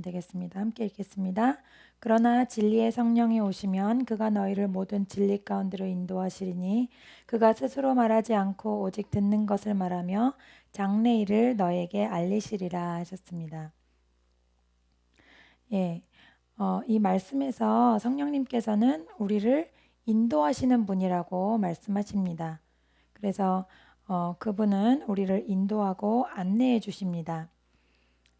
되겠습니다. 함께 읽겠습니다. 그러나 진리의 성령이 오시면 그가 너희를 모든 진리 가운데로 인도하시리니 그가 스스로 말하지 않고 오직 듣는 것을 말하며 장래일을 너희에게 알리시리라 하셨습니다. 예, 이 말씀에서 성령님께서는 우리를 인도하시는 분이라고 말씀하십니다. 그래서 그분은 우리를 인도하고 안내해 주십니다.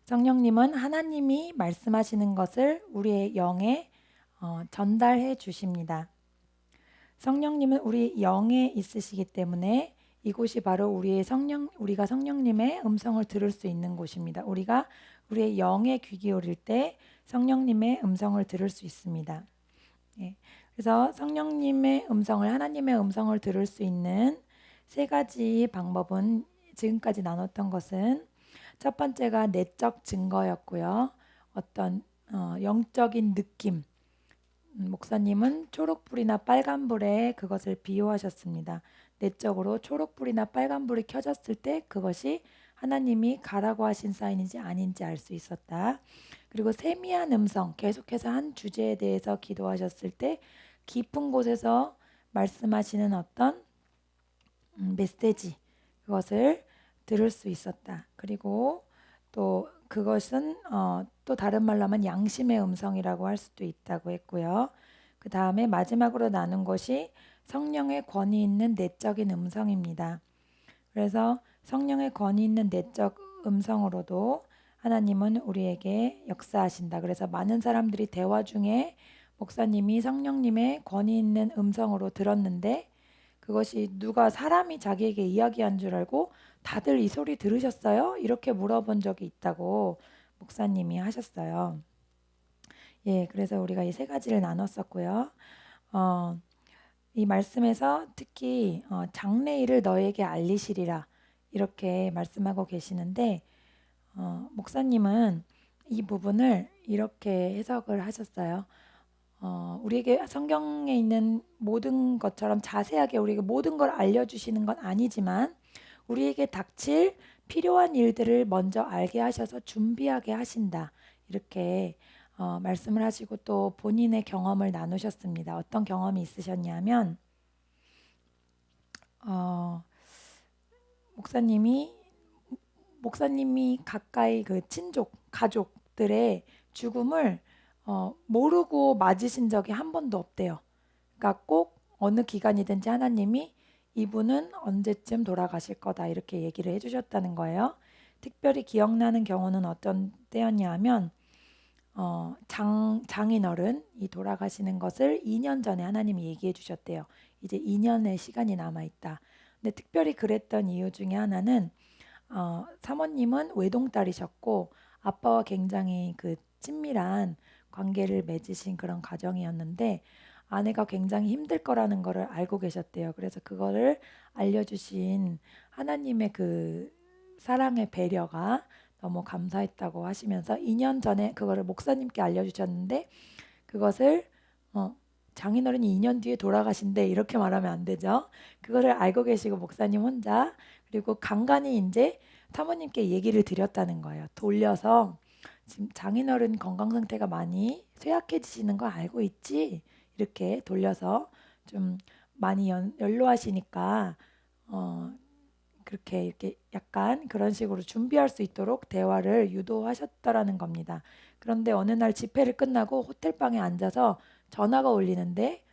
성령님은 하나님이 말씀하시는 것을 우리의 영에 전달해 주십니다. 성령님은 우리 영에 있으시기 때문에 이곳이 바로 우리가 성령님의 음성을 들을 수 있는 곳입니다. 우리가 우리의 영에 귀 기울일 때 성령님의 음성을 들을 수 있습니다. 예. 그래서 성령님의 음성을, 하나님의 음성을 들을 수 있는 세 가지 방법은 지금까지 나눴던 것은 첫 번째가 내적 증거였고요. 어떤 영적인 느낌. 목사님은 초록불이나 빨간불에 그것을 비유하셨습니다. 내적으로 초록불이나 빨간불이 켜졌을 때 그것이 하나님이 가라고 하신 사인인지 아닌지 알 수 있었다. 그리고 세미한 음성, 계속해서 한 주제에 대해서 기도하셨을 때 깊은 곳에서 말씀하시는 어떤 메시지, 그것을 들을 수 있었다. 그리고 또 그것은 또 다른 말로 하면 양심의 음성이라고 할 수도 있다고 했고요. 그 다음에 마지막으로 나눈 것이 성령의 권위 있는 내적인 음성입니다. 그래서 성령의 권위 있는 내적 음성으로도 하나님은 우리에게 역사하신다. 그래서 많은 사람들이 대화 중에 목사님이 성령님의 권위 있는 음성으로 들었는데 그것이 누가 사람이 자기에게 이야기한 줄 알고 다들 이 소리 들으셨어요? 이렇게 물어본 적이 있다고 목사님이 하셨어요. 예, 그래서 우리가 이 세 가지를 나눴었고요. 어, 이 말씀에서 특히 장래일을 너에게 알리시리라 이렇게 말씀하고 계시는데 목사님은 이 부분을 이렇게 해석을 하셨어요. 우리에게 성경에 있는 모든 것처럼 자세하게 우리에게 모든 걸 알려주시는 건 아니지만 우리에게 닥칠 필요한 일들을 먼저 알게 하셔서 준비하게 하신다. 이렇게 말씀을 하시고 또 본인의 경험을 나누셨습니다. 어떤 경험이 있으셨냐면 어, 목사님이 가까이 그 친족, 가족들의 죽음을 모르고 맞으신 적이 한 번도 없대요. 그러니까 꼭 어느 기간이든지 하나님이 이분은 언제쯤 돌아가실 거다 이렇게 얘기를 해주셨다는 거예요. 특별히 기억나는 경우는 어떤 때였냐면 장인어른이 돌아가시는 것을 2년 전에 하나님이 얘기해 주셨대요. 이제 2년의 시간이 남아 있다. 근데 특별히 그랬던 이유 중에 하나는 사모님은 외동딸이셨고 아빠와 굉장히 그 친밀한 관계를 맺으신 그런 가정이었는데 아내가 굉장히 힘들 거라는 거를 알고 계셨대요. 그래서 그거를 알려주신 하나님의 그 사랑의 배려가 너무 감사했다고 하시면서 2년 전에 그거를 목사님께 알려주셨는데 그것을 장인어른이 2년 뒤에 돌아가신대 이렇게 말하면 안 되죠. 그거를 알고 계시고 목사님 혼자 그리고 간간히 이제 사모님께 얘기를 드렸다는 거예요. 돌려서 지금 장인어른 건강 상태가 많이 쇠약해지시는 거 알고 있지? 이렇게 돌려서 좀 많이 연로하시니까 어, 그렇게 이렇게 약간 그런 식으로 준비할 수 있도록 대화를 유도하셨더라는 겁니다. 그런데 어느 날 집회를 끝나고 호텔방에 앉아서 전화가 울리는데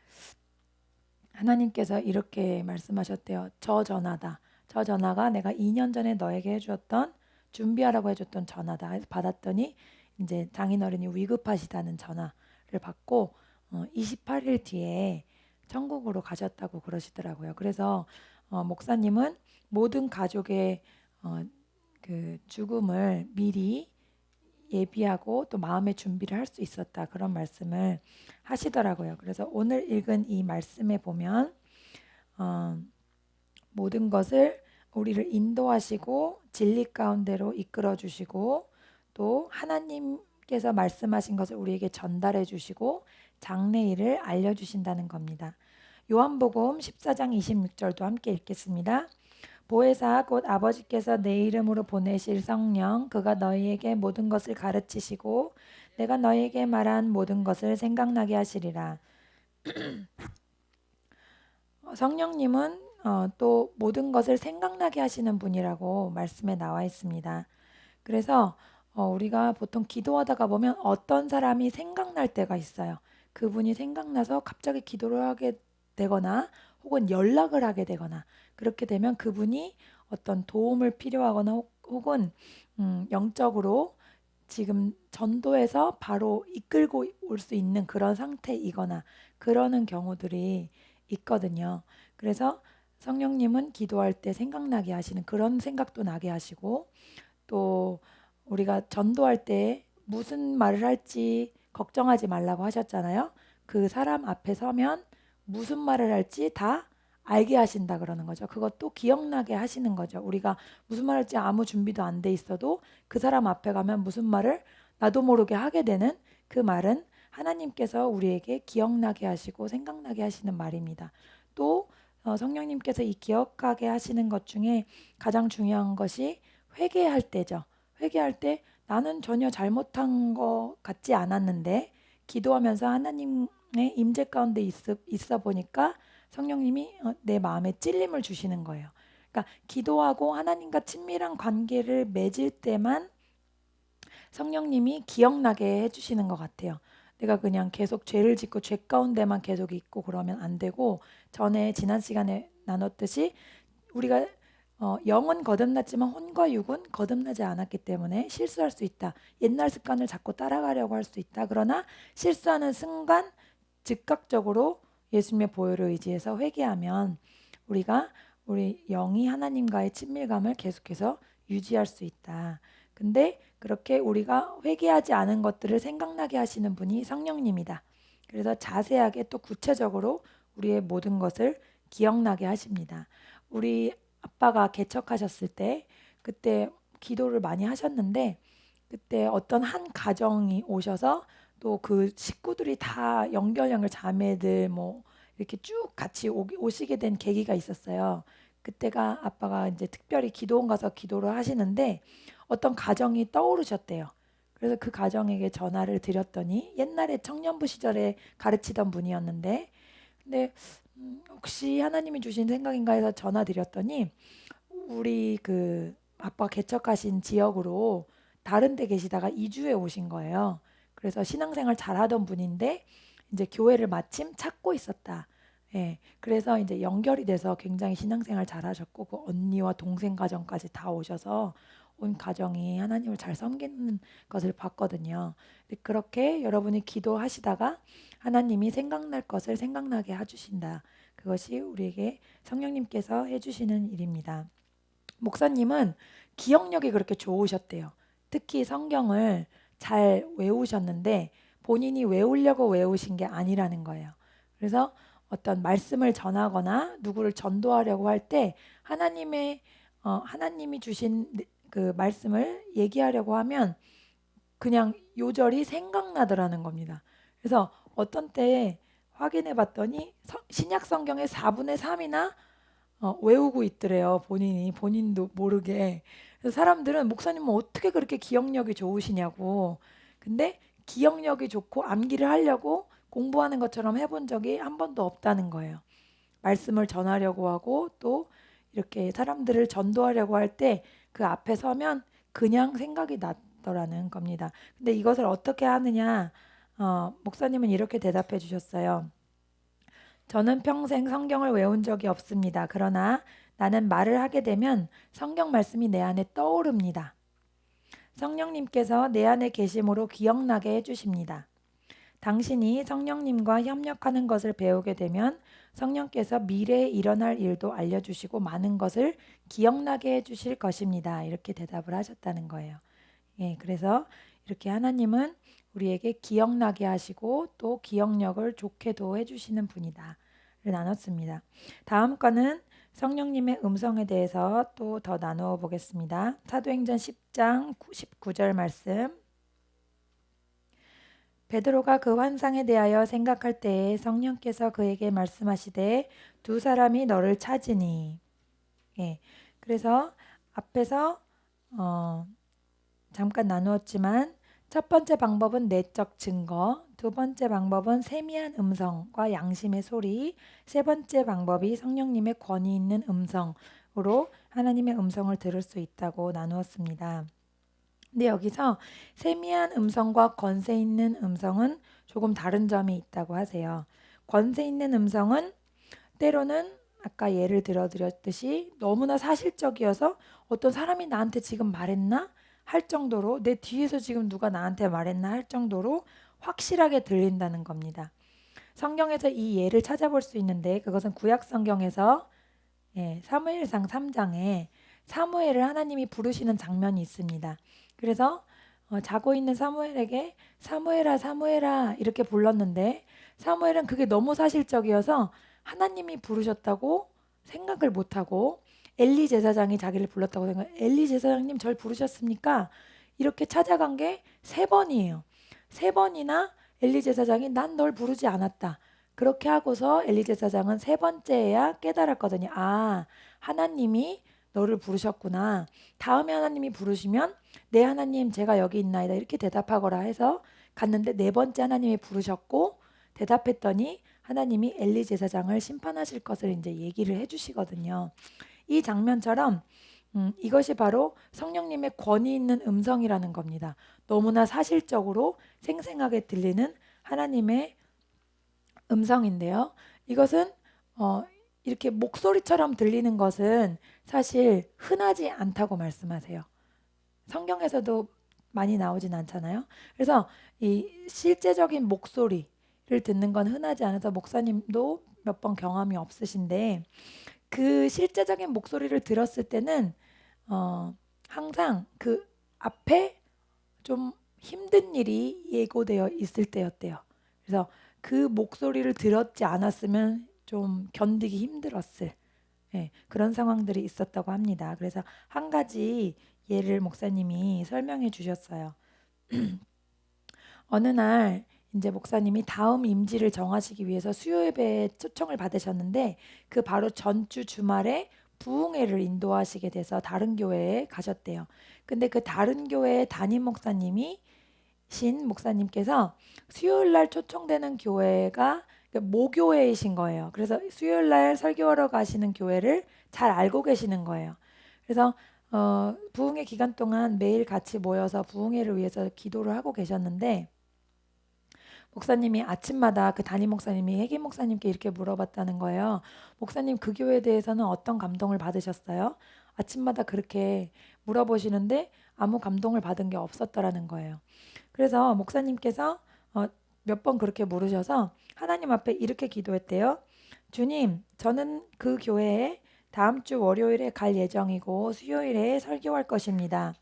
하나님께서 이렇게 말씀하셨대요. 저 전화다. 저 전화가 내가 2년 전에 너에게 해주었던 준비하라고 해줬던 전화다. 그래서 받았더니 이제 장인어른이 위급하시다는 전화를 받고 28일 뒤에 천국으로 가셨다고 그러시더라고요. 그래서 목사님은 모든 가족의 그 죽음을 미리 예비하고 또 마음의 준비를 할 수 있었다. 그런 말씀을 하시더라고요. 그래서 오늘 읽은 이 말씀에 보면 어, 모든 것을 우리를 인도하시고 진리 가운데로 이끌어 주시고 또 하나님께서 말씀하신 것을 우리에게 전달해 주시고 장래일을 알려 주신다는 겁니다. 요한복음 14장 26절도 함께 읽겠습니다. 보혜사 곧 아버지께서 내 이름으로 보내실 성령 그가 너희에게 모든 것을 가르치시고 내가 너희에게 말한 모든 것을 생각나게 하시리라. 성령님은 또 모든 것을 생각나게 하시는 분이라고 말씀에 나와 있습니다. 그래서 우리가 보통 기도하다가 보면 어떤 사람이 생각날 때가 있어요. 그분이 생각나서 갑자기 기도를 하게 되거나 혹은 연락을 하게 되거나 그렇게 되면 그분이 어떤 도움을 필요하거나 혹은 영적으로 지금 전도해서 바로 이끌고 올 수 있는 그런 상태이거나 그러는 경우들이 있거든요. 그래서 성령님은 기도할 때 생각나게 하시는 그런 생각도 나게 하시고 또 우리가 전도할 때 무슨 말을 할지 걱정하지 말라고 하셨잖아요. 그 사람 앞에 서면 무슨 말을 할지 다 알게 하신다 그러는 거죠. 그것도 기억나게 하시는 거죠. 우리가 무슨 말 할지 아무 준비도 안 돼 있어도 그 사람 앞에 가면 무슨 말을 나도 모르게 하게 되는 그 말은 하나님께서 우리에게 기억나게 하시고 생각나게 하시는 말입니다. 또 성령님께서 이 기억하게 하시는 것 중에 가장 중요한 것이 회개할 때죠. 회개할 때 나는 전혀 잘못한 것 같지 않았는데 기도하면서 하나님의 임재 가운데 있어 보니까 성령님이 내 마음에 찔림을 주시는 거예요. 그러니까 기도하고 하나님과 친밀한 관계를 맺을 때만 성령님이 기억나게 해주시는 것 같아요. 내가 그냥 계속 죄를 짓고 죄 가운데만 계속 있고 그러면 안 되고 전에 지난 시간에 나눴듯이 우리가 영은 거듭났지만 혼과 육은 거듭나지 않았기 때문에 실수할 수 있다. 옛날 습관을 자꾸 따라가려고 할 수 있다. 그러나 실수하는 순간 즉각적으로 예수님의 보혈을 의지해서 회개하면 우리가 우리 영이 하나님과의 친밀감을 계속해서 유지할 수 있다. 근데 그렇게 우리가 회개하지 않은 것들을 생각나게 하시는 분이 성령님이다. 그래서 자세하게 또 구체적으로 우리의 모든 것을 기억나게 하십니다. 우리 아빠가 개척하셨을 때 그때 기도를 많이 하셨는데 그때 어떤 한 가정이 오셔서 또 그 식구들이 다 연결 자매들 뭐 이렇게 쭉 같이 오시게 된 계기가 있었어요. 그때가 아빠가 이제 특별히 기도원 가서 기도를 하시는데 어떤 가정이 떠오르셨대요. 그래서 그 가정에게 전화를 드렸더니 옛날에 청년부 시절에 가르치던 분이었는데 근데 혹시 하나님이 주신 생각인가 해서 전화 드렸더니 우리 그 아빠 개척하신 지역으로 다른 데 계시다가 이주해 오신 거예요. 그래서 신앙생활 잘하던 분인데 이제 교회를 마침 찾고 있었다. 예. 그래서 이제 연결이 돼서 굉장히 신앙생활 잘하셨고 그 언니와 동생 가정까지 다 오셔서 온 가정이 하나님을 잘 섬기는 것을 봤거든요. 근데 그렇게 여러분이 기도하시다가 하나님이 생각날 것을 생각나게 해주신다. 그것이 우리에게 성령님께서 해주시는 일입니다. 목사님은 기억력이 그렇게 좋으셨대요. 특히 성경을 잘 외우셨는데 본인이 외우려고 외우신 게 아니라는 거예요. 그래서 어떤 말씀을 전하거나 누구를 전도하려고 할 때 하나님이 주신 그 말씀을 얘기하려고 하면 그냥 요절이 생각나더라는 겁니다. 그래서 어떤 때에 확인해 봤더니 신약 성경의 4분의 3이나 외우고 있더래요. 본인도 모르게. 그래서 사람들은 목사님은 어떻게 그렇게 기억력이 좋으시냐고. 근데 기억력이 좋고 암기를 하려고 공부하는 것처럼 해본 적이 한 번도 없다는 거예요. 말씀을 전하려고 하고 또 이렇게 사람들을 전도하려고 할 때 그 앞에 서면 그냥 생각이 났더라는 겁니다. 근데 이것을 어떻게 하느냐? 목사님은 이렇게 대답해 주셨어요. 저는 평생 성경을 외운 적이 없습니다. 그러나 나는 말을 하게 되면 성경 말씀이 내 안에 떠오릅니다. 성령님께서 내 안에 계심으로 기억나게 해주십니다. 당신이 성령님과 협력하는 것을 배우게 되면 성령께서 미래에 일어날 일도 알려주시고 많은 것을 기억나게 해주실 것입니다. 이렇게 대답을 하셨다는 거예요. 예, 그래서 이렇게 하나님은 우리에게 기억나게 하시고 또 기억력을 좋게도 해주시는 분이다. 를 나눴습니다. 다음 거는 성령님의 음성에 대해서 또 더 나누어 보겠습니다. 사도행전 10장 19절 말씀. 베드로가 그 환상에 대하여 생각할 때에 성령께서 그에게 말씀하시되 두 사람이 너를 찾으니. 예, 그래서 앞에서 어, 잠깐 나누었지만 첫 번째 방법은 내적 증거, 두 번째 방법은 세미한 음성과 양심의 소리, 세 번째 방법이 성령님의 권위 있는 음성으로 하나님의 음성을 들을 수 있다고 나누었습니다. 근데 여기서 세미한 음성과 권세 있는 음성은 조금 다른 점이 있다고 하세요. 권세 있는 음성은 때로는 아까 예를 들어 드렸듯이 너무나 사실적이어서 어떤 사람이 나한테 지금 말했나 할 정도로 내 뒤에서 지금 누가 나한테 말했나 할 정도로 확실하게 들린다는 겁니다. 성경에서 이 예를 찾아볼 수 있는데 그것은 구약 성경에서 사무엘상 3장에 사무엘을 하나님이 부르시는 장면이 있습니다. 그래서 자고 있는 사무엘에게 사무엘아 사무엘아 이렇게 불렀는데 사무엘은 그게 너무 사실적이어서 하나님이 부르셨다고 생각을 못하고 엘리 제사장이 자기를 불렀다고 생각. 엘리 제사장님 절 부르셨습니까? 이렇게 찾아간 게 세 번이에요. 세 번이나 엘리 제사장이 난 널 부르지 않았다. 그렇게 하고서 엘리 제사장은 세 번째야 깨달았거든요. 아, 하나님이 너를 부르셨구나. 다음에 하나님이 부르시면 네 하나님 제가 여기 있나이다 이렇게 대답하거라 해서 갔는데 네 번째 하나님이 부르셨고 대답했더니 하나님이 엘리 제사장을 심판하실 것을 이제 얘기를 해주시거든요. 이 장면처럼 이것이 바로 성령님의 권위 있는 음성이라는 겁니다. 너무나 사실적으로 생생하게 들리는 하나님의 음성인데요. 이것은 이렇게 목소리처럼 들리는 것은 사실 흔하지 않다고 말씀하세요. 성경에서도 많이 나오진 않잖아요. 그래서 이 실제적인 목소리를 듣는 건 흔하지 않아서 목사님도 몇 번 경험이 없으신데 그 실제적인 목소리를 들었을 때는 항상 그 앞에 좀 힘든 일이 예고되어 있을 때였대요. 그래서 그 목소리를 들었지 않았으면 좀 견디기 힘들었을 그런 상황들이 있었다고 합니다. 그래서 한 가지 예를 목사님이 설명해 주셨어요. 어느 날 이제 목사님이 다음 임지를 정하시기 위해서 수요 예배에 초청을 받으셨는데 그 바로 전주 주말에 부흥회를 인도하시게 돼서 다른 교회에 가셨대요. 근데 그 다른 교회의 담임 목사님이 신 목사님께서 수요일 날 초청되는 교회가 모교회이신 거예요. 그래서 수요일 날 설교하러 가시는 교회를 잘 알고 계시는 거예요. 그래서 부흥회 기간 동안 매일 같이 모여서 부흥회를 위해서 기도를 하고 계셨는데 목사님이 아침마다 그 담임 목사님이 혜기 목사님께 이렇게 물어봤다는 거예요. 목사님 그 교회에 대해서는 어떤 감동을 받으셨어요? 아침마다 그렇게 물어보시는데 아무 감동을 받은 게 없었더라는 거예요. 그래서 목사님께서 몇 번 그렇게 물으셔서 하나님 앞에 이렇게 기도했대요. 주님, 저는 그 교회에 다음 주 월요일에 갈 예정이고 수요일에 설교할 것입니다.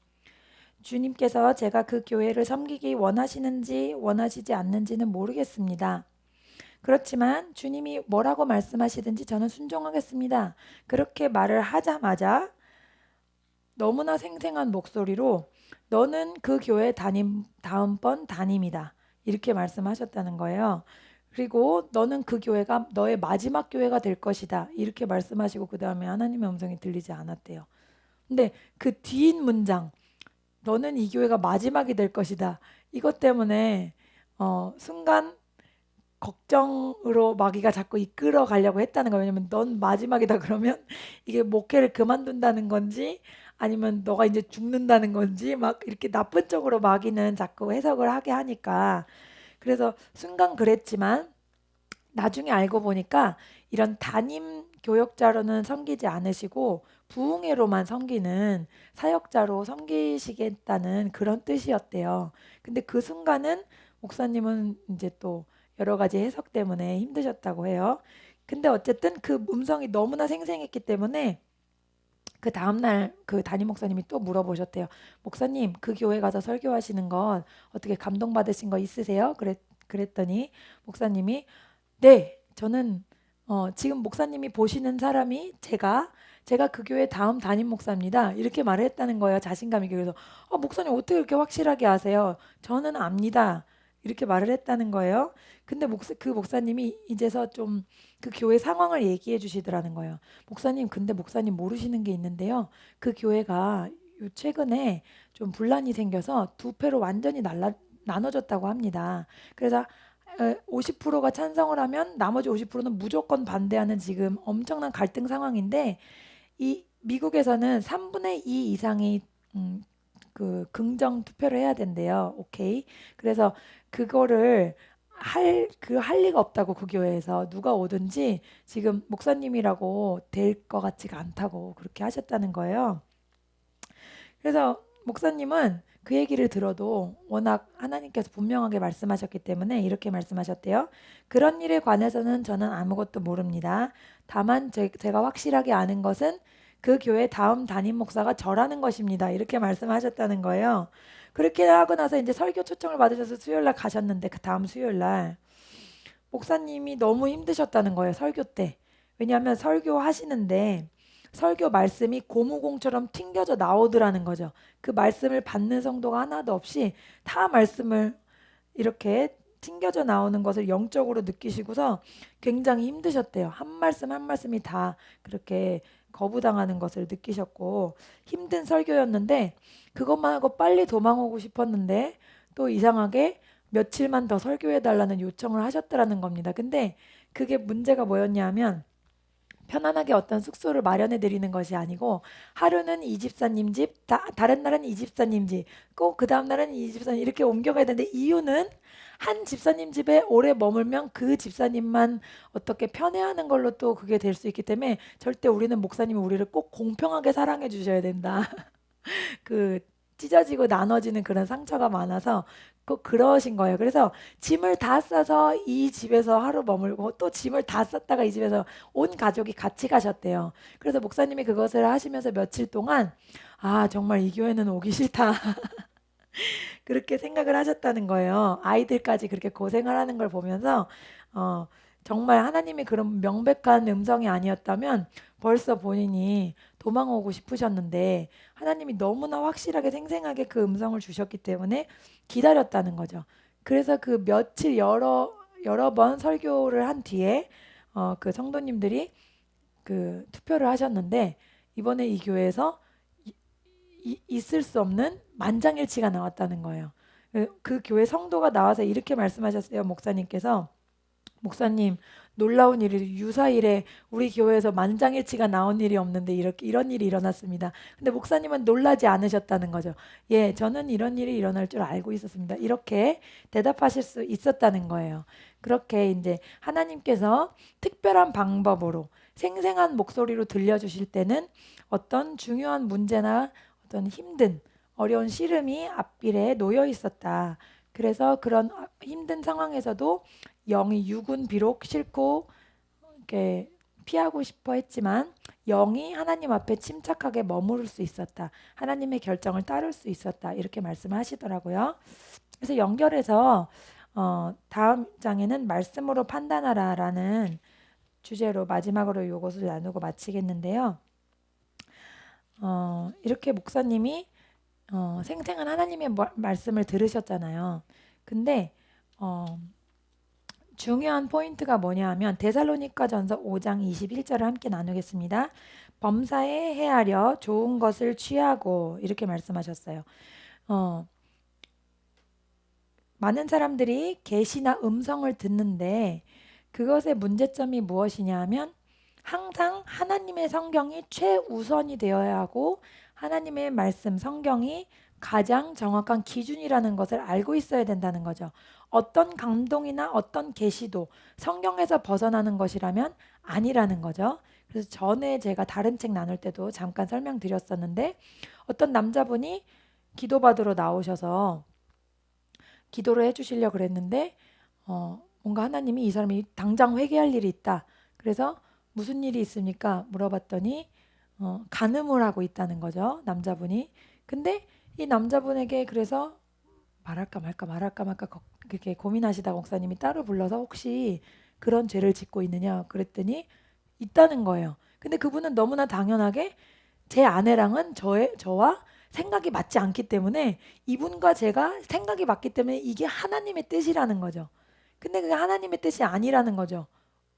주님께서 제가 그 교회를 섬기기 원하시는지 원하시지 않는지는 모르겠습니다. 그렇지만 주님이 뭐라고 말씀하시든지 저는 순종하겠습니다. 그렇게 말을 하자마자 너무나 생생한 목소리로 너는 그 교회 다음번 담임이다. 이렇게 말씀하셨다는 거예요. 그리고 너는 그 교회가 너의 마지막 교회가 될 것이다. 이렇게 말씀하시고 그 다음에 하나님의 음성이 들리지 않았대요. 근데 그 뒤인 문장 너는 이 교회가 마지막이 될 것이다. 이것 때문에 순간 걱정으로 마귀가 자꾸 이끌어 가려고 했다는 거예요. 왜냐면 넌 마지막이다 그러면 이게 목회를 그만둔다는 건지 아니면 너가 이제 죽는다는 건지 막 이렇게 나쁜 쪽으로 마귀는 자꾸 해석을 하게 하니까 그래서 순간 그랬지만 나중에 알고 보니까 이런 담임 교역자로는 섬기지 않으시고 부흥회로만 섬기는 사역자로 섬기시겠다는 그런 뜻이었대요. 근데 그 순간은 목사님은 이제 또 여러 가지 해석 때문에 힘드셨다고 해요. 근데 어쨌든 그 음성이 너무나 생생했기 때문에 그 다음날 그 담임 목사님이 또 물어보셨대요. 목사님, 그 교회 가서 설교하시는 건 어떻게 감동받으신 거 있으세요? 그랬더니 목사님이 네, 저는 지금 목사님이 보시는 사람이 제가 그 교회 다음 담임 목사입니다. 이렇게 말을 했다는 거예요. 자신감 있게. 그래서 목사님 어떻게 이렇게 확실하게 아세요? 저는 압니다. 이렇게 말을 했다는 거예요. 근데 그 목사님이 이제서 좀 그 교회 상황을 얘기해 주시더라는 거예요. 목사님, 근데 목사님 모르시는 게 있는데요. 그 교회가 요 최근에 좀 분란이 생겨서 두 패로 완전히 나눠졌다고 합니다. 그래서 50%가 찬성을 하면 나머지 50%는 무조건 반대하는 지금 엄청난 갈등 상황인데 이 미국에서는 3분의 2 이상이 그 긍정 투표를 해야 된대요. 오케이. 그래서 그거를 할 리가 없다고 그 교회에서 누가 오든지 지금 목사님이라고 될 것 같지가 않다고 그렇게 하셨다는 거예요. 그래서 목사님은 그 얘기를 들어도 워낙 하나님께서 분명하게 말씀하셨기 때문에 이렇게 말씀하셨대요. 그런 일에 관해서는 저는 아무것도 모릅니다. 다만 제가 확실하게 아는 것은 그 교회 다음 담임 목사가 저라는 것입니다. 이렇게 말씀하셨다는 거예요. 그렇게 하고 나서 이제 설교 초청을 받으셔서 수요일 날 가셨는데 그 다음 수요일 날 목사님이 너무 힘드셨다는 거예요. 설교 때. 왜냐하면 설교하시는데 설교 말씀이 고무공처럼 튕겨져 나오더라는 거죠. 그 말씀을 받는 성도가 하나도 없이 다 말씀을 이렇게 튕겨져 나오는 것을 영적으로 느끼시고서 굉장히 힘드셨대요. 한 말씀 한 말씀이 다 그렇게 거부당하는 것을 느끼셨고 힘든 설교였는데 그것만 하고 빨리 도망오고 싶었는데 또 이상하게 며칠만 더 설교해 달라는 요청을 하셨더라는 겁니다. 근데 그게 문제가 뭐였냐면 편안하게 어떤 숙소를 마련해 드리는 것이 아니고 하루는 이 집사님 집, 다른 날은 이 집사님 집, 꼭 그 다음 날은 이 집사님 이렇게 옮겨가야 되는데 이유는 한 집사님 집에 오래 머물면 그 집사님만 어떻게 편애하는 걸로 또 그게 될 수 있기 때문에 절대 우리는 목사님이 우리를 꼭 공평하게 사랑해 주셔야 된다. 그 찢어지고 나눠지는 그런 상처가 많아서 꼭 그러신 거예요. 그래서 짐을 다 싸서 이 집에서 하루 머물고 또 짐을 다 쌌다가 이 집에서 온 가족이 같이 가셨대요. 그래서 목사님이 그것을 하시면서 며칠 동안 아, 정말 이 교회는 오기 싫다. 그렇게 생각을 하셨다는 거예요. 아이들까지 그렇게 고생을 하는 걸 보면서 어, 정말 하나님이 그런 명백한 음성이 아니었다면 벌써 본인이 도망오고 싶으셨는데 하나님이 너무나 확실하게 생생하게 그 음성을 주셨기 때문에 기다렸다는 거죠. 그래서 그 며칠 여러 번 설교를 한 뒤에 그 성도님들이 그 투표를 하셨는데 이번에 이 교회에서 있을 수 없는 만장일치가 나왔다는 거예요. 그 교회 성도가 나와서 이렇게 말씀하셨어요. 목사님께서 목사님 놀라운 일이 유사일에 우리 교회에서 만장일치가 나온 일이 없는데 이렇게 이런 일이 일어났습니다. 근데 목사님은 놀라지 않으셨다는 거죠. 예, 저는 이런 일이 일어날 줄 알고 있었습니다. 이렇게 대답하실 수 있었다는 거예요. 그렇게 이제 하나님께서 특별한 방법으로 생생한 목소리로 들려주실 때는 어떤 중요한 문제나 어떤 힘든 어려운 씨름이 앞길에 놓여 있었다. 그래서 그런 힘든 상황에서도 영이 육은 비록 싫고 이렇게 피하고 싶어 했지만 영이 하나님 앞에 침착하게 머무를 수 있었다. 하나님의 결정을 따를 수 있었다. 이렇게 말씀을 하시더라고요. 그래서 연결해서 다음 장에는 말씀으로 판단하라라는 주제로 마지막으로 이것을 나누고 마치겠는데요. 이렇게 목사님이 생생한 하나님의 말씀을 들으셨잖아요. 근데 어, 중요한 포인트가 뭐냐 하면 데살로니가전서 5장 21절을 함께 나누겠습니다. 범사에 헤아려 좋은 것을 취하고 이렇게 말씀하셨어요. 어, 많은 사람들이 계시나 음성을 듣는데 그것의 문제점이 무엇이냐 하면 항상 하나님의 성경이 최우선이 되어야 하고 하나님의 말씀 성경이 가장 정확한 기준이라는 것을 알고 있어야 된다는 거죠. 어떤 감동이나 어떤 계시도 성경에서 벗어나는 것이라면 아니라는 거죠. 그래서 전에 제가 다른 책 나눌 때도 잠깐 설명드렸었는데 어떤 남자분이 기도받으러 나오셔서 기도를 해주시려고 그랬는데 뭔가 하나님이 이 사람이 당장 회개할 일이 있다. 그래서 무슨 일이 있습니까? 물어봤더니 간음을 하고 있다는 거죠. 남자분이. 근데 이 남자분에게 그래서 말할까 말까 그렇게 고민하시다가 목사님이 따로 불러서 혹시 그런 죄를 짓고 있느냐 그랬더니 있다는 거예요. 근데 그분은 너무나 당연하게 제 아내랑은 저와 생각이 맞지 않기 때문에 이분과 제가 생각이 맞기 때문에 이게 하나님의 뜻이라는 거죠. 근데 그게 하나님의 뜻이 아니라는 거죠.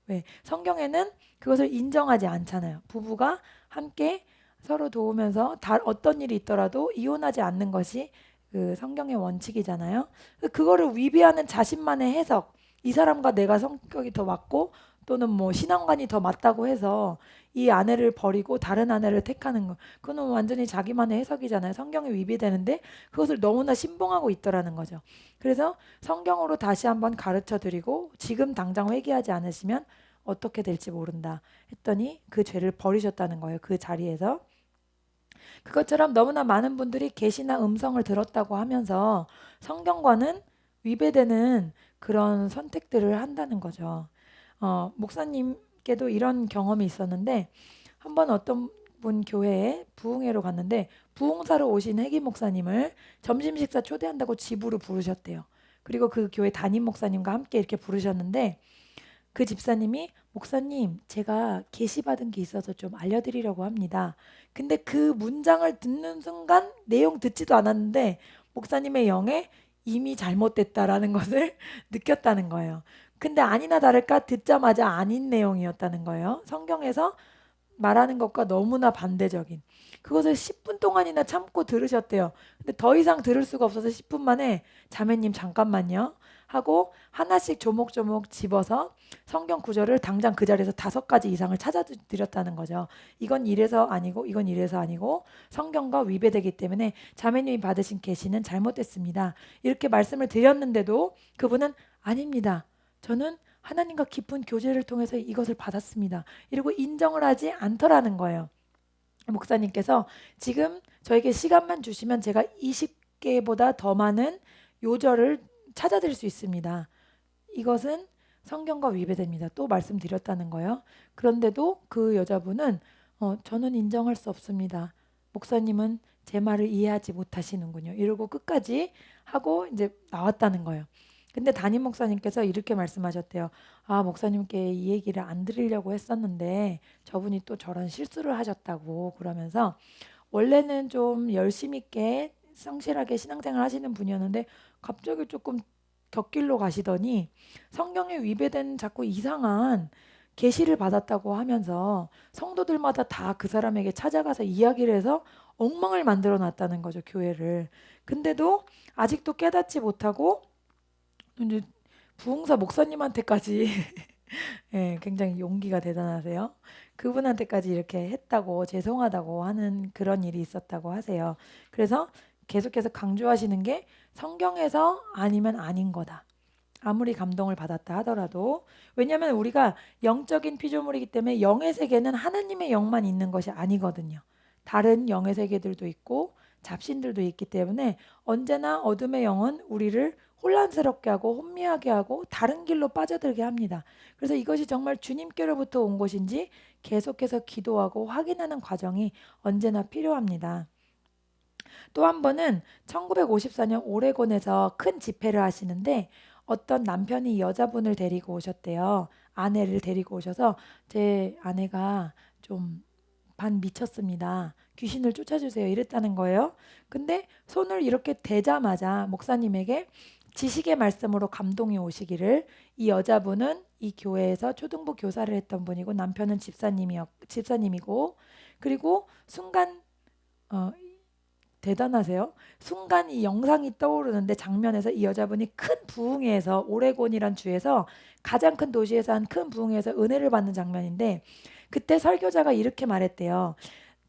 왜? 성경에는 그것을 인정하지 않잖아요. 부부가 함께 서로 도우면서 어떤 일이 있더라도 이혼하지 않는 것이 그 성경의 원칙이잖아요. 그거를 위배하는 자신만의 해석, 이 사람과 내가 성격이 더 맞고 또는 뭐 신앙관이 더 맞다고 해서 이 아내를 버리고 다른 아내를 택하는 거, 그거는 완전히 자기만의 해석이잖아요. 성경에 위배되는데 그것을 너무나 신봉하고 있더라는 거죠. 그래서 성경으로 다시 한번 가르쳐 드리고 지금 당장 회개하지 않으시면 어떻게 될지 모른다 했더니 그 죄를 버리셨다는 거예요. 그 자리에서. 그것처럼 너무나 많은 분들이 계시나 음성을 들었다고 하면서 성경과는 위배되는 그런 선택들을 한다는 거죠. 목사님께도 이런 경험이 있었는데 한번 어떤 분 교회에 부흥회로 갔는데 부흥사로 오신 회기 목사님을 점심 식사 초대한다고 집으로 부르셨대요. 그리고 그 교회 담임 목사님과 함께 이렇게 부르셨는데 그 집사님이 목사님, 제가 계시받은 게 있어서 좀 알려드리려고 합니다. 근데 그 문장을 듣는 순간 내용 듣지도 않았는데 목사님의 영에 이미 잘못됐다라는 것을 느꼈다는 거예요. 근데 아니나 다를까 듣자마자 아닌 내용이었다는 거예요. 성경에서 말하는 것과 너무나 반대적인. 그것을 10분 동안이나 참고 들으셨대요. 근데 더 이상 들을 수가 없어서 10분 만에 자매님 잠깐만요 하고 하나씩 조목조목 집어서 성경 구절을 당장 그 자리에서 5가지 이상을 찾아드렸다는 거죠. 이건 이래서 아니고 이건 이래서 아니고 성경과 위배되기 때문에 자매님이 받으신 계시는 잘못됐습니다. 이렇게 말씀을 드렸는데도 그분은 아닙니다. 저는 하나님과 깊은 교제를 통해서 이것을 받았습니다. 이러고 인정을 하지 않더라는 거예요. 목사님께서 지금 저에게 시간만 주시면 제가 20개보다 더 많은 요절을 찾아드릴 수 있습니다. 이것은 성경과 위배됩니다. 또 말씀드렸다는 거예요. 그런데도 그 여자분은 저는 인정할 수 없습니다. 목사님은 제 말을 이해하지 못하시는군요. 이러고 끝까지 하고 이제 나왔다는 거예요. 근데 담임 목사님께서 이렇게 말씀하셨대요. 아, 목사님께 이 얘기를 안 드리려고 했었는데 저분이 또 저런 실수를 하셨다고 그러면서 원래는 좀 열심히 있게 성실하게 신앙생활 하시는 분이었는데 갑자기 조금 곁길로 가시더니 성경에 위배된 자꾸 이상한 계시를 받았다고 하면서 성도들마다 다 그 사람에게 찾아가서 이야기를 해서 엉망을 만들어 놨다는 거죠, 교회를. 근데도 아직도 깨닫지 못하고 이제 부흥사 목사님한테까지 예, 굉장히 용기가 대단하세요. 그분한테까지 이렇게 했다고 죄송하다고 하는 그런 일이 있었다고 하세요. 그래서 계속해서 강조하시는 게 성경에서 아니면 아닌 거다. 아무리 감동을 받았다 하더라도 왜냐하면 우리가 영적인 피조물이기 때문에 영의 세계는 하나님의 영만 있는 것이 아니거든요. 다른 영의 세계들도 있고 잡신들도 있기 때문에 언제나 어둠의 영은 우리를 혼란스럽게 하고 혼미하게 하고 다른 길로 빠져들게 합니다. 그래서 이것이 정말 주님께로부터 온 것인지 계속해서 기도하고 확인하는 과정이 언제나 필요합니다. 또 한 번은 1954년 오레곤에서 큰 집회를 하시는데 어떤 남편이 여자분을 데리고 오셨대요. 아내를 데리고 오셔서 제 아내가 좀 반 미쳤습니다. 귀신을 쫓아주세요. 이랬다는 거예요. 근데 손을 이렇게 대자마자 목사님에게 지식의 말씀으로 감동이 오시기를 이 여자분은 이 교회에서 초등부 교사를 했던 분이고 남편은 집사님이고 그리고 순간 어, 대단하세요. 순간 이 영상이 떠오르는데 장면에서 이 여자분이 큰 부흥회에서 오레곤이란 주에서 가장 큰 도시에서 한 큰 부흥회에서 은혜를 받는 장면인데 그때 설교자가 이렇게 말했대요.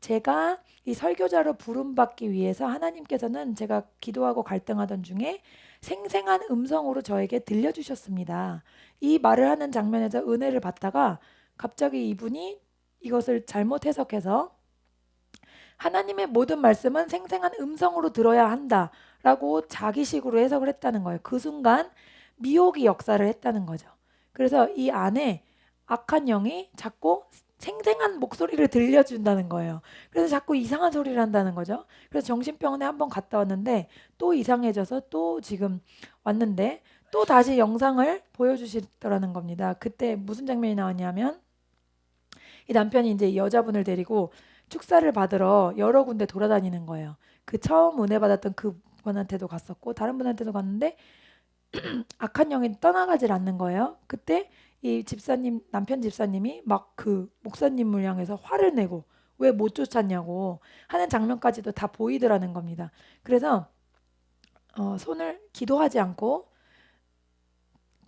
제가 이 설교자로 부름받기 위해서 하나님께서는 제가 기도하고 갈등하던 중에 생생한 음성으로 저에게 들려주셨습니다. 이 말을 하는 장면에서 은혜를 받다가 갑자기 이분이 이것을 잘못 해석해서 하나님의 모든 말씀은 생생한 음성으로 들어야 한다라고 자기식으로 해석을 했다는 거예요. 그 순간 미혹이 역사를 했다는 거죠. 그래서 이 안에 악한 영이 자꾸 생생한 목소리를 들려준다는 거예요. 그래서 자꾸 이상한 소리를 한다는 거죠. 그래서 정신병원에 한번 갔다 왔는데 또 이상해져서 또 지금 왔는데 또 다시 영상을 보여주시더라는 겁니다. 그때 무슨 장면이 나왔냐면 이 남편이 이제 여자분을 데리고 축사를 받으러 여러 군데 돌아다니는 거예요. 그 처음 은혜 받았던 그분한테도 갔었고 다른 분한테도 갔는데 악한 영이 떠나가질 않는 거예요. 그때 이 집사님, 남편 집사님이 막 그 목사님을 향해서 화를 내고 왜 못 쫓았냐고 하는 장면까지도 다 보이더라는 겁니다. 그래서 손을 기도하지 않고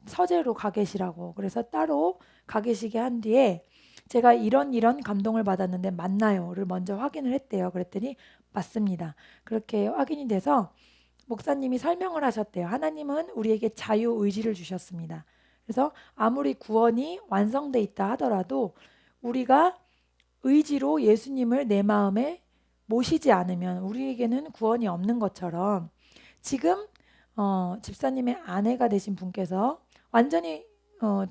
서재로 가 계시라고 그래서 따로 가 계시게 한 뒤에 제가 이런 감동을 받았는데 맞나요?를 먼저 확인을 했대요. 그랬더니 맞습니다. 그렇게 확인이 돼서 목사님이 설명을 하셨대요. 하나님은 우리에게 자유의지를 주셨습니다. 그래서 아무리 구원이 완성돼 있다 하더라도 우리가 의지로 예수님을 내 마음에 모시지 않으면 우리에게는 구원이 없는 것처럼 지금 집사님의 아내가 되신 분께서 완전히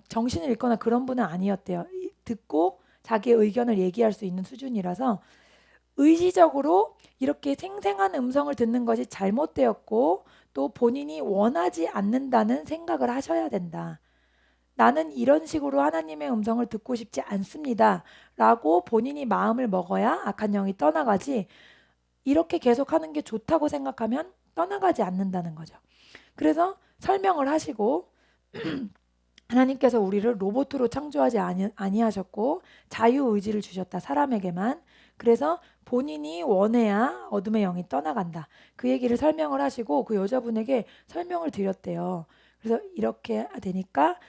정신을 잃거나 그런 분은 아니었대요. 듣고 자기의 의견을 얘기할 수 있는 수준이라서 의지적으로 이렇게 생생한 음성을 듣는 것이 잘못되었고 또 본인이 원하지 않는다는 생각을 하셔야 된다. 나는 이런 식으로 하나님의 음성을 듣고 싶지 않습니다. 라고 본인이 마음을 먹어야 악한 영이 떠나가지 이렇게 계속하는 게 좋다고 생각하면 떠나가지 않는다는 거죠. 그래서 설명을 하시고 하나님께서 우리를 로봇으로 창조하지 아니하셨고 자유의지를 주셨다. 사람에게만. 그래서 본인이 원해야 어둠의 영이 떠나간다. 그 얘기를 설명을 하시고 그 여자분에게 설명을 드렸대요. 그래서 이렇게 되니까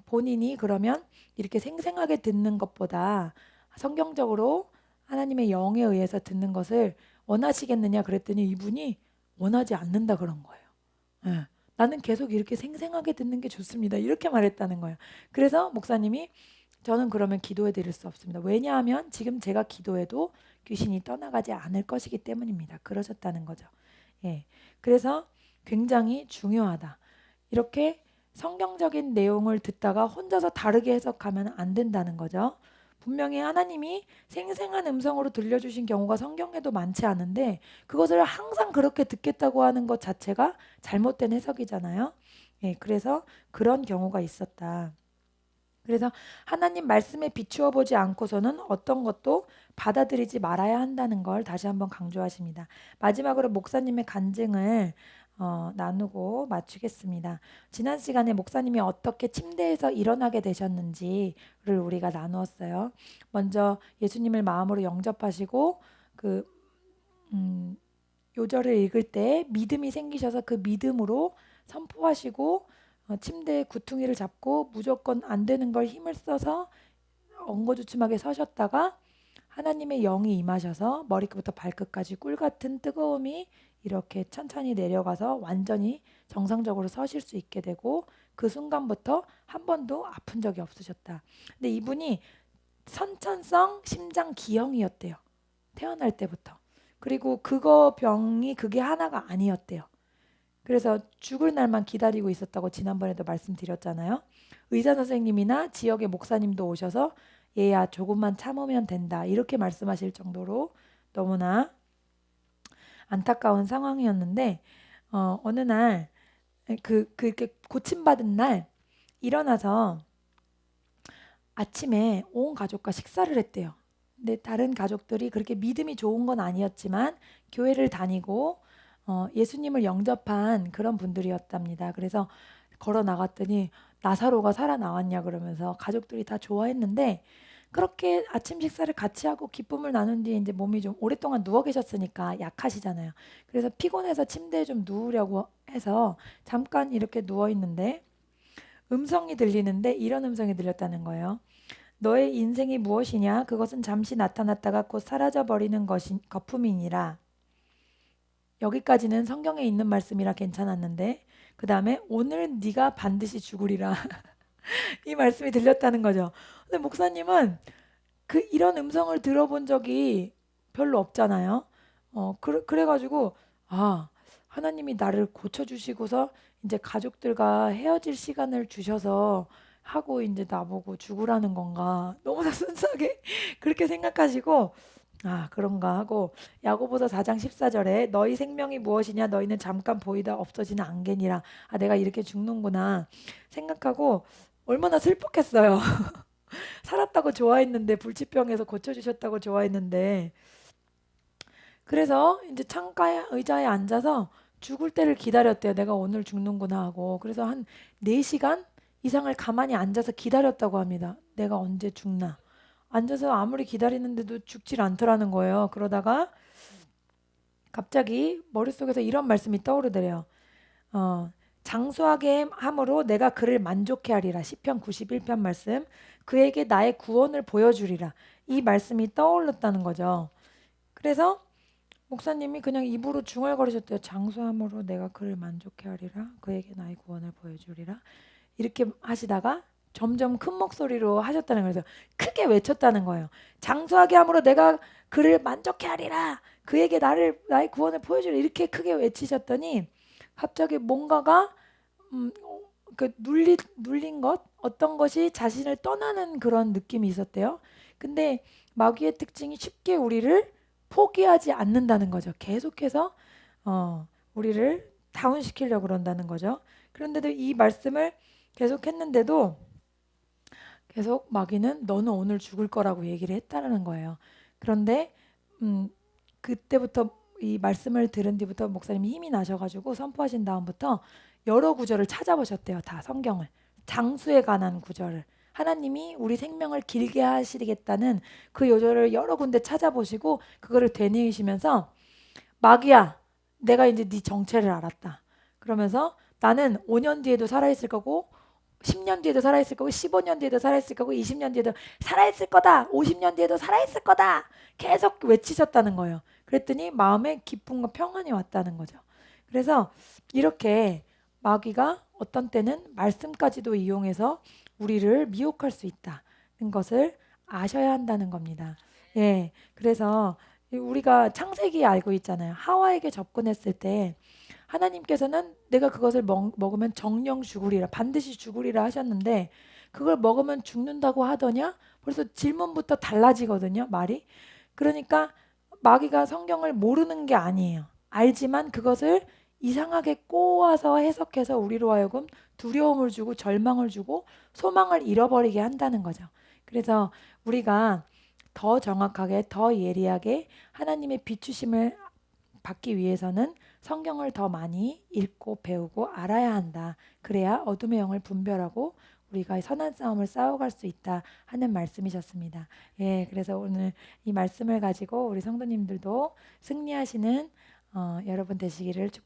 본인이 그러면 이렇게 생생하게 듣는 것보다 성경적으로 하나님의 영에 의해서 듣는 것을 원하시겠느냐 그랬더니 이분이 원하지 않는다 그런 거예요. 예. 나는 계속 이렇게 생생하게 듣는 게 좋습니다. 이렇게 말했다는 거예요. 그래서 목사님이 저는 그러면 기도해 드릴 수 없습니다. 왜냐하면 지금 제가 기도해도 귀신이 떠나가지 않을 것이기 때문입니다. 그러셨다는 거죠. 예. 그래서 굉장히 중요하다. 이렇게 성경적인 내용을 듣다가 혼자서 다르게 해석하면 안 된다는 거죠. 분명히 하나님이 생생한 음성으로 들려주신 경우가 성경에도 많지 않은데 그것을 항상 그렇게 듣겠다고 하는 것 자체가 잘못된 해석이잖아요. 예, 그래서 그런 경우가 있었다. 그래서 하나님 말씀에 비추어 보지 않고서는 어떤 것도 받아들이지 말아야 한다는 걸 다시 한번 강조하십니다. 마지막으로 목사님의 간증을 나누고 마치겠습니다. 지난 시간에 목사님이 어떻게 침대에서 일어나게 되셨는지를 우리가 나누었어요. 먼저 예수님을 마음으로 영접하시고 그 요절을 읽을 때 믿음이 생기셔서 그 믿음으로 선포하시고 침대에 구퉁이를 잡고 무조건 안 되는 걸 힘을 써서 엉거주춤하게 서셨다가 하나님의 영이 임하셔서 머리끝부터 발끝까지 꿀 같은 뜨거움이 이렇게 천천히 내려가서 완전히 정상적으로 서실 수 있게 되고 그 순간부터 한 번도 아픈 적이 없으셨다. 근데 이분이 선천성 심장 기형이었대요. 태어날 때부터. 그리고 그게 하나가 아니었대요. 그래서 죽을 날만 기다리고 있었다고 지난번에도 말씀드렸잖아요. 의사 선생님이나 지역의 목사님도 오셔서 얘야 조금만 참으면 된다 이렇게 말씀하실 정도로 너무나 안타까운 상황이었는데 어느 날 그렇게 고침받은 날 일어나서 아침에 온 가족과 식사를 했대요. 근데 다른 가족들이 그렇게 믿음이 좋은 건 아니었지만 교회를 다니고 예수님을 영접한 그런 분들이었답니다. 그래서 걸어 나갔더니 나사로가 살아나왔냐 그러면서 가족들이 다 좋아했는데 그렇게 아침 식사를 같이 하고 기쁨을 나눈 뒤에 이제 몸이 좀 오랫동안 누워 계셨으니까 약하시잖아요. 그래서 피곤해서 침대에 좀 누우려고 해서 잠깐 이렇게 누워 있는데 음성이 들리는데 이런 음성이 들렸다는 거예요. 너의 인생이 무엇이냐? 그것은 잠시 나타났다가 곧 사라져 버리는 것이 거품이니라. 여기까지는 성경에 있는 말씀이라 괜찮았는데 그 다음에 오늘 네가 반드시 죽으리라 이 말씀이 들렸다는 거죠. 근데 목사님은 이런 음성을 들어본 적이 별로 없잖아요. 그래가지고 하나님이 나를 고쳐주시고서 이제 가족들과 헤어질 시간을 주셔서 하고 이제 나보고 죽으라는 건가 너무나 순수하게 그렇게 생각하시고 그런가 하고 야고보서 4장 14절에 너희 생명이 무엇이냐 너희는 잠깐 보이다 없어지는 안개니라 내가 이렇게 죽는구나 생각하고 얼마나 슬펐겠어요. 살았다고 좋아했는데 불치병에서 고쳐주셨다고 좋아했는데 그래서 이제 창가 의자에 앉아서 죽을 때를 기다렸대요. 내가 오늘 죽는구나 하고. 그래서 한 4시간 이상을 가만히 앉아서 기다렸다고 합니다. 내가 언제 죽나. 앉아서 아무리 기다리는데도 죽질 않더라는 거예요. 그러다가 갑자기 머릿속에서 이런 말씀이 떠오르더래요. 어, 장수하게 함으로 내가 그를 만족해 하리라. 시편 91편 말씀. 그에게 나의 구원을 보여주리라. 이 말씀이 떠올랐다는 거죠. 그래서 목사님이 그냥 입으로 중얼거리셨대요. 장수함으로 내가 그를 만족해 하리라. 그에게 나의 구원을 보여주리라. 이렇게 하시다가 점점 큰 목소리로 하셨다는 거예요. 그래서 크게 외쳤다는 거예요. 장수하게 함으로 내가 그를 만족해 하리라. 그에게 나의 구원을 보여주리라. 이렇게 크게 외치셨더니 갑자기 뭔가가 눌린 것 어떤 것이 자신을 떠나는 그런 느낌이 있었대요. 근데 마귀의 특징이 쉽게 우리를 포기하지 않는다는 거죠. 계속해서 우리를 다운시키려고 그런다는 거죠. 그런데도 이 말씀을 계속했는데도 계속 마귀는 너는 오늘 죽을 거라고 얘기를 했다라는 거예요. 그런데 그때부터 이 말씀을 들은 뒤부터 목사님이 힘이 나셔가지고 선포하신 다음부터 여러 구절을 찾아보셨대요. 다 성경을. 장수에 관한 구절을. 하나님이 우리 생명을 길게 하시겠다는 그 요절을 여러 군데 찾아보시고 그거를 되뇌이시면서 마귀야, 내가 이제 네 정체를 알았다. 그러면서 나는 5년 뒤에도 살아있을 거고 10년 뒤에도 살아있을 거고 15년 뒤에도 살아있을 거고 20년 뒤에도 살아있을 거다. 50년 뒤에도 살아있을 거다. 계속 외치셨다는 거예요. 그랬더니 마음에 기쁨과 평안이 왔다는 거죠. 그래서 이렇게 마귀가 어떤 때는 말씀까지도 이용해서 우리를 미혹할 수 있다는 것을 아셔야 한다는 겁니다. 예, 그래서 우리가 창세기 알고 있잖아요. 하와에게 접근했을 때 하나님께서는 내가 그것을 먹으면 정령 죽으리라, 반드시 죽으리라 하셨는데 그걸 먹으면 죽는다고 하더냐? 벌써 질문부터 달라지거든요, 말이. 그러니까 마귀가 성경을 모르는 게 아니에요. 알지만 그것을 이상하게 꼬아서 해석해서 우리로 하여금 두려움을 주고 절망을 주고 소망을 잃어버리게 한다는 거죠. 그래서 우리가 더 정확하게, 더 예리하게 하나님의 비추심을 받기 위해서는 성경을 더 많이 읽고 배우고 알아야 한다. 그래야 어둠의 영을 분별하고 우리가 선한 싸움을 싸워갈 수 있다 하는 말씀이셨습니다. 예, 그래서 오늘 이 말씀을 가지고 우리 성도님들도 승리하시는 여러분 되시기를 축복합니다.